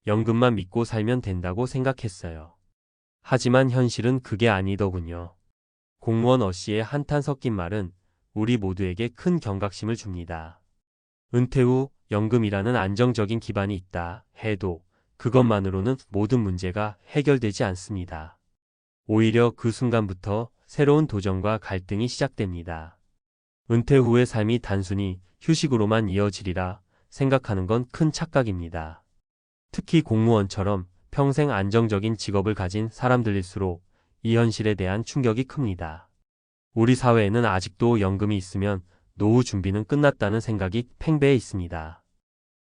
연금만 믿고 살면 된다고 생각했어요. 하지만 현실은 그게 아니더군요. 공무원 어씨의 한탄 섞인 말은 우리 모두에게 큰 경각심을 줍니다. 은퇴 후 연금이라는 안정적인 기반이 있다 해도 그것만으로는 모든 문제가 해결되지 않습니다. 오히려 그 순간부터 새로운 도전과 갈등이 시작됩니다. 은퇴 후의 삶이 단순히 휴식으로만 이어지리라 생각하는 건 큰 착각입니다. 특히 공무원처럼 평생 안정적인 직업을 가진 사람들일수록 이 현실에 대한 충격이 큽니다. 우리 사회에는 아직도 연금이 있으면 노후 준비는 끝났다는 생각이 팽배해 있습니다.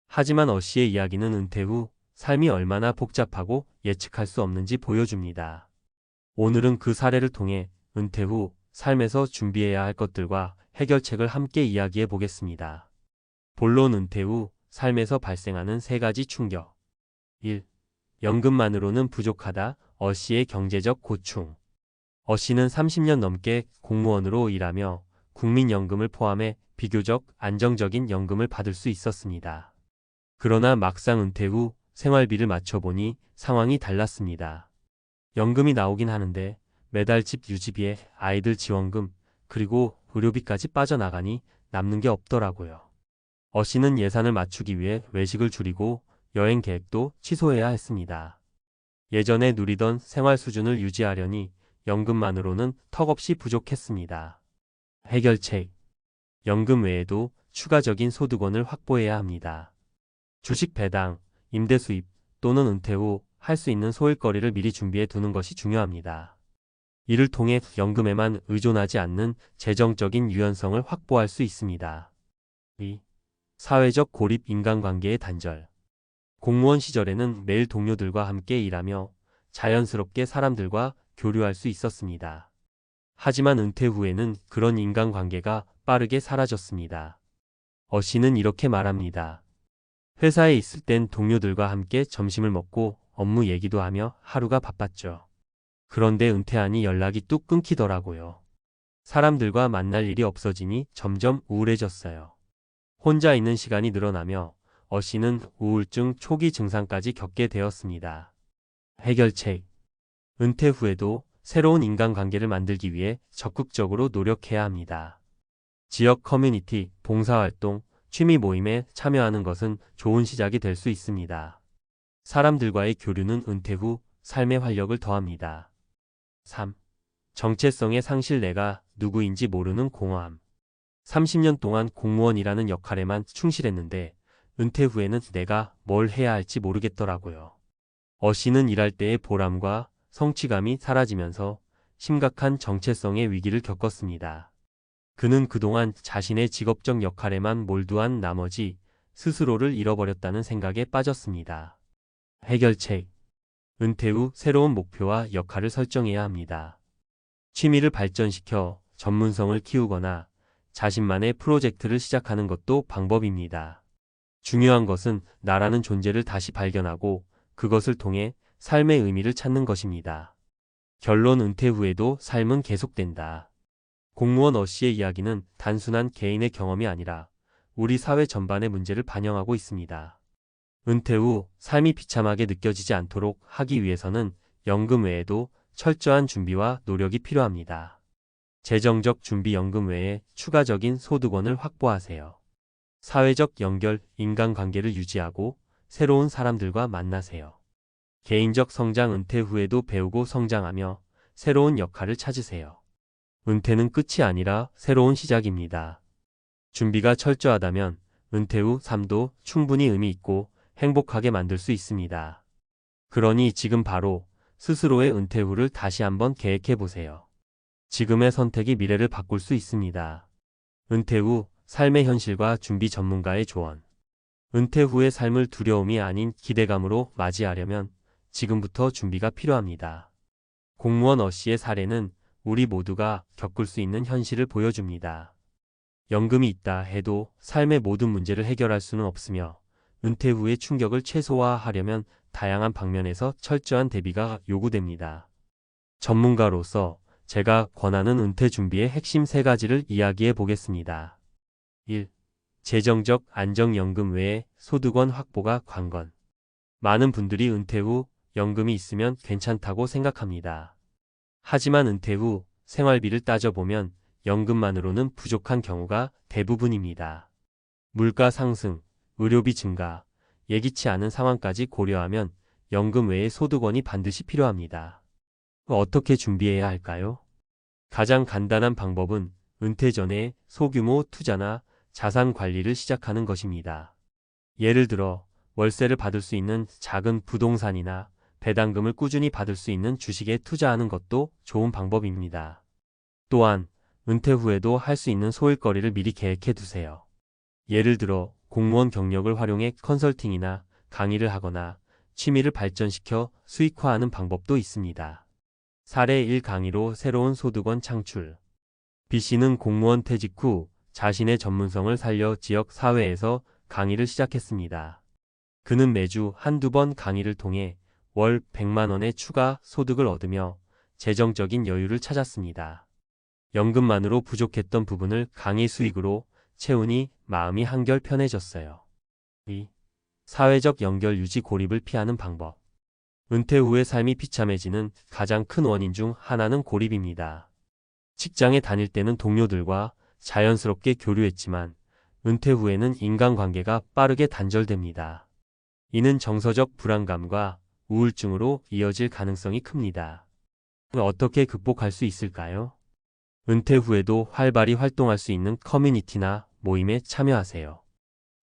하지만 어씨의 이야기는 은퇴 후 삶이 얼마나 복잡하고 예측할 수 없는지 보여줍니다. 오늘은 그 사례를 통해 은퇴 후 삶에서 준비해야 할 것들과 해결책을 함께 이야기해 보겠습니다. 본론 은퇴 후 삶에서 발생하는 3가지 충격. 1. 연금만으로는 부족하다. 어씨의 경제적 고충. 어씨는 30년 넘게 공무원으로 일하며 국민연금을 포함해 비교적 안정적인 연금을 받을 수 있었습니다. 그러나 막상 은퇴 후 생활비를 맞춰보니 상황이 달랐습니다. 연금이 나오긴 하는데 매달 집 유지비에 아이들 지원금 그리고 의료비까지 빠져나가니 남는 게 없더라고요. 어씨는 예산을 맞추기 위해 외식을 줄이고 여행 계획도 취소해야 했습니다. 예전에 누리던 생활 수준을 유지하려니 연금만으로는 턱없이 부족했습니다. 해결책. 연금 외에도 추가적인 소득원을 확보해야 합니다. 주식 배당, 임대 수입 또는 은퇴 후 할 수 있는 소일거리를 미리 준비해 두는 것이 중요합니다. 이를 통해 연금에만 의존하지 않는 재정적인 유연성을 확보할 수 있습니다. 2. 사회적 고립 인간관계의 단절. 공무원 시절에는 매일 동료들과 함께 일하며 자연스럽게 사람들과 교류할 수 있었습니다. 하지만 은퇴 후에는 그런 인간관계가 빠르게 사라졌습니다. 어씨는 이렇게 말합니다. 회사에 있을 땐 동료들과 함께 점심을 먹고 업무 얘기도 하며 하루가 바빴죠. 그런데 은퇴하니 연락이 뚝 끊기더라고요. 사람들과 만날 일이 없어지니 점점 우울해졌어요. 혼자 있는 시간이 늘어나며 어씨는 우울증 초기 증상까지 겪게 되었습니다. 해결책. 은퇴 후에도 새로운 인간관계를 만들기 위해 적극적으로 노력해야 합니다. 지역 커뮤니티, 봉사활동, 취미 모임에 참여하는 것은 좋은 시작이 될 수 있습니다. 사람들과의 교류는 은퇴 후 삶의 활력을 더합니다. 3. 정체성의 상실. 내가 누구인지 모르는 공허함. 30년 동안 공무원이라는 역할에만 충실했는데 은퇴 후에는 내가 뭘 해야 할지 모르겠더라고요. 어씨는 일할 때의 보람과 성취감이 사라지면서 심각한 정체성의 위기를 겪었습니다. 그는 그동안 자신의 직업적 역할에만 몰두한 나머지 스스로를 잃어버렸다는 생각에 빠졌습니다. 해결책. 은퇴 후 새로운 목표와 역할을 설정해야 합니다. 취미를 발전시켜 전문성을 키우거나 자신만의 프로젝트를 시작하는 것도 방법입니다. 중요한 것은 나라는 존재를 다시 발견하고 그것을 통해 삶의 의미를 찾는 것입니다. 결론. 은퇴 후에도 삶은 계속된다. 공무원 어씨의 이야기는 단순한 개인의 경험이 아니라 우리 사회 전반의 문제를 반영하고 있습니다. 은퇴 후 삶이 비참하게 느껴지지 않도록 하기 위해서는 연금 외에도 철저한 준비와 노력이 필요합니다. 재정적 준비. 연금 외에 추가적인 소득원을 확보하세요. 사회적 연결, 인간관계를 유지하고 새로운 사람들과 만나세요. 개인적 성장. 은퇴 후에도 배우고 성장하며 새로운 역할을 찾으세요. 은퇴는 끝이 아니라 새로운 시작입니다. 준비가 철저하다면 은퇴 후 삶도 충분히 의미 있고 행복하게 만들 수 있습니다. 그러니 지금 바로 스스로의 은퇴 후를 다시 한번 계획해 보세요. 지금의 선택이 미래를 바꿀 수 있습니다. 은퇴 후 삶의 현실과 준비. 전문가의 조언. 은퇴 후의 삶을 두려움이 아닌 기대감으로 맞이하려면 지금부터 준비가 필요합니다. 공무원 어씨의 사례는 우리 모두가 겪을 수 있는 현실을 보여줍니다. 연금이 있다 해도 삶의 모든 문제를 해결할 수는 없으며 은퇴 후의 충격을 최소화하려면 다양한 방면에서 철저한 대비가 요구됩니다. 전문가로서 제가 권하는 은퇴 준비의 핵심 3가지를 이야기해 보겠습니다. 1. 재정적 안정. 연금 외에 소득원 확보가 관건. 많은 분들이 은퇴 후 연금이 있으면 괜찮다고 생각합니다. 하지만 은퇴 후 생활비를 따져보면 연금만으로는 부족한 경우가 대부분입니다. 물가 상승, 의료비 증가, 예기치 않은 상황까지 고려하면 연금 외에 소득원이 반드시 필요합니다. 어떻게 준비해야 할까요? 가장 간단한 방법은 은퇴 전에 소규모 투자나 자산 관리를 시작하는 것입니다. 예를 들어 월세를 받을 수 있는 작은 부동산이나 배당금을 꾸준히 받을 수 있는 주식에 투자하는 것도 좋은 방법입니다. 또한 은퇴 후에도 할 수 있는 소일거리를 미리 계획해 두세요. 예를 들어 공무원 경력을 활용해 컨설팅이나 강의를 하거나 취미를 발전시켜 수익화하는 방법도 있습니다. 사례 1 강의로 새로운 소득원 창출. B씨는 공무원 퇴직 후 자신의 전문성을 살려 지역 사회에서 강의를 시작했습니다. 그는 매주 한두 번 강의를 통해 월 100만 원의 추가 소득을 얻으며 재정적인 여유를 찾았습니다. 연금만으로 부족했던 부분을 강의 수익으로 채우니 마음이 한결 편해졌어요. 2. 사회적 연결 유지 고립을 피하는 방법. 은퇴 후의 삶이 비참해지는 가장 큰 원인 중 하나는 고립입니다. 직장에 다닐 때는 동료들과 자연스럽게 교류했지만 은퇴 후에는 인간관계가 빠르게 단절됩니다. 이는 정서적 불안감과 우울증으로 이어질 가능성이 큽니다. 어떻게 극복할 수 있을까요? 은퇴 후에도 활발히 활동할 수 있는 커뮤니티나 모임에 참여하세요.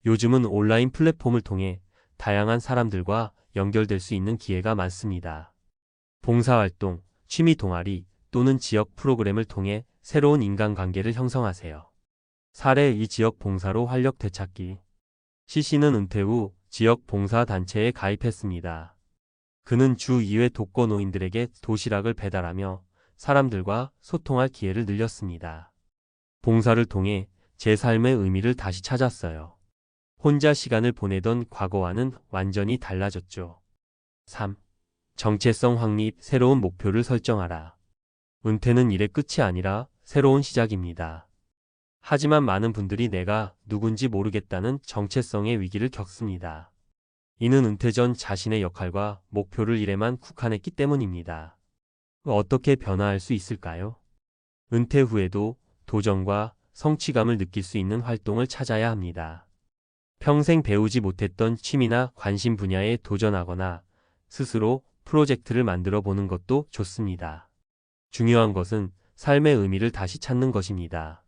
요즘은 온라인 플랫폼을 통해 다양한 사람들과 연결될 수 있는 기회가 많습니다. 봉사활동, 취미 동아리 또는 지역 프로그램을 통해 새로운 인간관계를 형성하세요. 사례 2 지역 봉사로 활력 되찾기. C씨는 은퇴 후 지역 봉사단체에 가입했습니다. 그는 주 2회 독거노인들에게 도시락을 배달하며 사람들과 소통할 기회를 늘렸습니다. 봉사를 통해 제 삶의 의미를 다시 찾았어요. 혼자 시간을 보내던 과거와는 완전히 달라졌죠. 3. 정체성 확립, 새로운 목표를 설정하라. 은퇴는 일의 끝이 아니라 새로운 시작입니다. 하지만 많은 분들이 내가 누군지 모르겠다는 정체성의 위기를 겪습니다. 이는 은퇴 전 자신의 역할과 목표를 일에만 국한했기 때문입니다. 어떻게 변화할 수 있을까요? 은퇴 후에도 도전과 성취감을 느낄 수 있는 활동을 찾아야 합니다. 평생 배우지 못했던 취미나 관심 분야에 도전하거나 스스로 프로젝트를 만들어 보는 것도 좋습니다. 중요한 것은 삶의 의미를 다시 찾는 것입니다.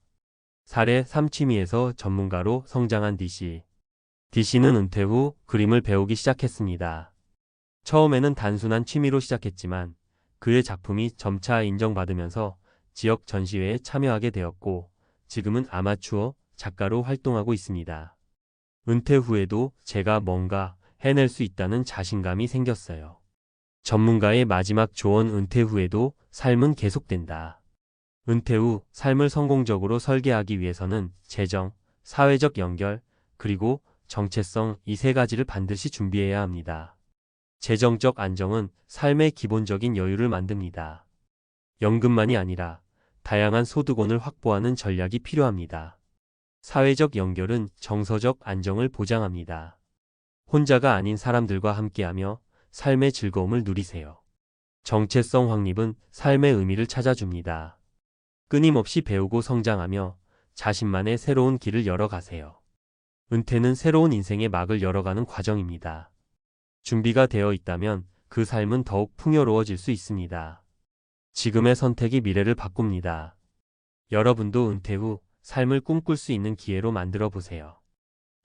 사례 3 취미에서 전문가로 성장한 D씨. D씨는 은퇴 후 그림을 배우기 시작했습니다. 처음에는 단순한 취미로 시작했지만 그의 작품이 점차 인정받으면서 지역 전시회에 참여하게 되었고 지금은 아마추어 작가로 활동하고 있습니다. 은퇴 후에도 제가 뭔가 해낼 수 있다는 자신감이 생겼어요. 전문가의 마지막 조언. 은퇴 후에도 삶은 계속된다. 은퇴 후 삶을 성공적으로 설계하기 위해서는 재정, 사회적 연결, 그리고 정체성 이 세 가지를 반드시 준비해야 합니다. 재정적 안정은 삶의 기본적인 여유를 만듭니다. 연금만이 아니라 다양한 소득원을 확보하는 전략이 필요합니다. 사회적 연결은 정서적 안정을 보장합니다. 혼자가 아닌 사람들과 함께하며 삶의 즐거움을 누리세요. 정체성 확립은 삶의 의미를 찾아줍니다. 끊임없이 배우고 성장하며 자신만의 새로운 길을 열어가세요. 은퇴는 새로운 인생의 막을 열어가는 과정입니다. 준비가 되어 있다면 그 삶은 더욱 풍요로워질 수 있습니다. 지금의 선택이 미래를 바꿉니다. 여러분도 은퇴 후 삶을 꿈꿀 수 있는 기회로 만들어 보세요.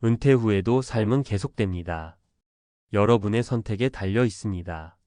은퇴 후에도 삶은 계속됩니다. 여러분의 선택에 달려 있습니다.